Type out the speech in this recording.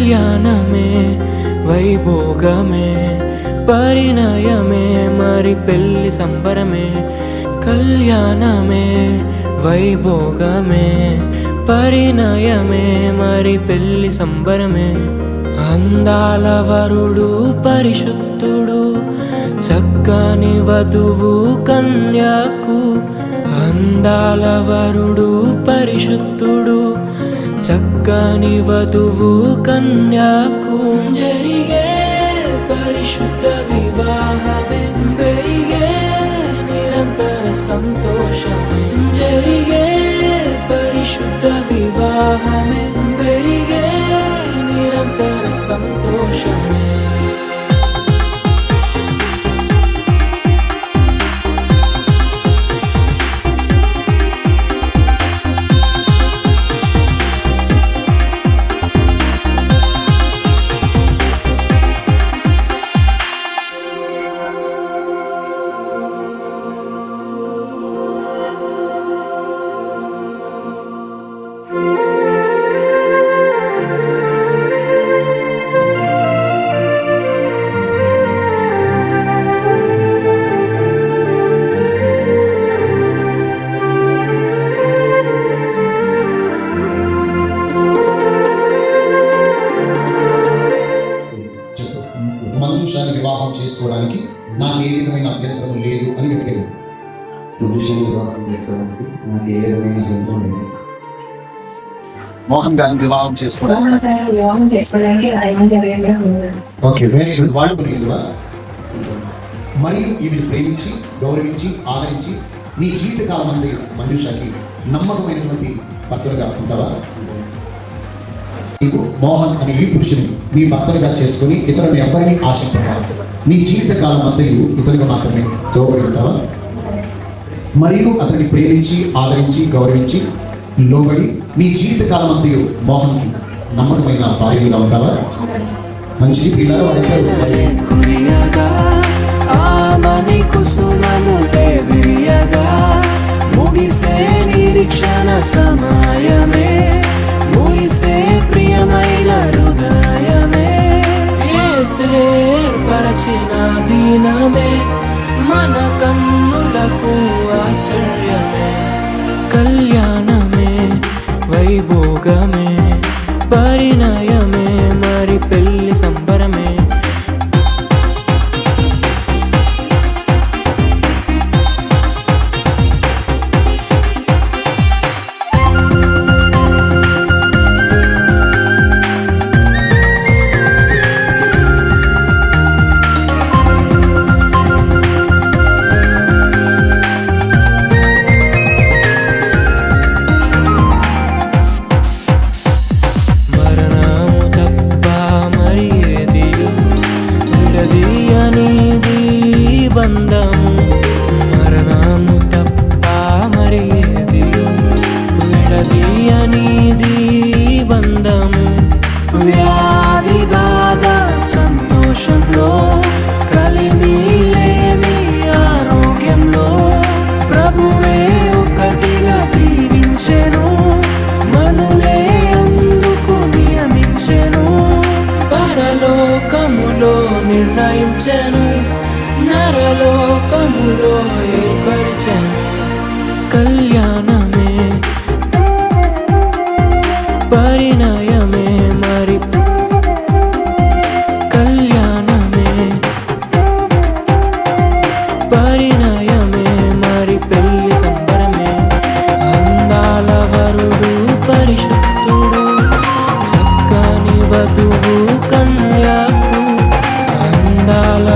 కళ్యాణమే వైభోగమే పరిణయమే మరి పెళ్లి సంబరమే. కళ్యాణమే వైభోగమే పరిణయమే మరి పెళ్లి సంబరమే. అందాల వరుడు పరిశుద్ధుడు చక్కని వధువు కన్యాకు. అందాల వరుడు పరిశుద్ధుడు చక్కని వధువు కన్యాకు. జరిగే పరిశుద్ధ వివాహమే పెరిగే నిరంతర సంతోషమే. జరిగే పరిశుద్ధ వివాహమే పెరిగే నిరంతర సంతోషమే. మంజుషాని వివాహం చేసుకోవడానికి నాకు ఏ విధమైన అభ్యంతరం లేదు అని చెప్పారు. మోహన్ గారిని వివాహం చేసుకోవడానికి ఓకే, వెరీ గుడ్. వాళ్ళు మరియు ఈమెను ప్రేమించి గౌరవించి ఆదరించి నీ జీవితకాలం అంది మంజుషాకి నమ్మకమైనటువంటి భర్తలుగా ఉంటావా? నీకు మోహన్ అనే ఈ పురుషుని నీ భర్తలుగా చేసుకుని ఇతరులను ఎవరిని ఆశింపరాదు. నీ జీవితకాలం అంతయు ఇతరులుగా మాత్రమే తోబడి ఉంటావా? మరియు అతన్ని ప్రేమించి ఆదరించి గౌరవించి లోబడి నీ జీవితకాలం అంతయు మోహన్కి నమ్మకమైన భార్యలుగా ఉంటావా? మంచిది పిల్లలు ముగిసే నిరీక్షణ సమయమే ముగిసే ప్రియమైన హృదయమే. ఏర్పరచిన దీనమే మన కన్నులకు ఆశ్చర్యమే. కళ్యాణమే వైభోగమే పరిణయమే మరి పెళ్లి సంబరమే. బంధము మరణము తప్ప మరి ఏది విడదీయనిది బంధము. వ్యాధి బాధ సంతోషంలో కలిమిలేని ఆరోగ్యంలో ప్రభువే ఒకటిగా దీవించెను. మనులే అందుకు నియమించెను. పరలోకములో నిర్ణయించెను నరలోకములో ఏర్పరిచెను. కళ్యాణమే పరిణయమే మరి కళ్యాణమే పరిణయమే మరి పెళ్లి సంబరమే. అందాల వరుడు పరిశుద్ధుడు చక్కని వధువు కన్యాకు. అందాల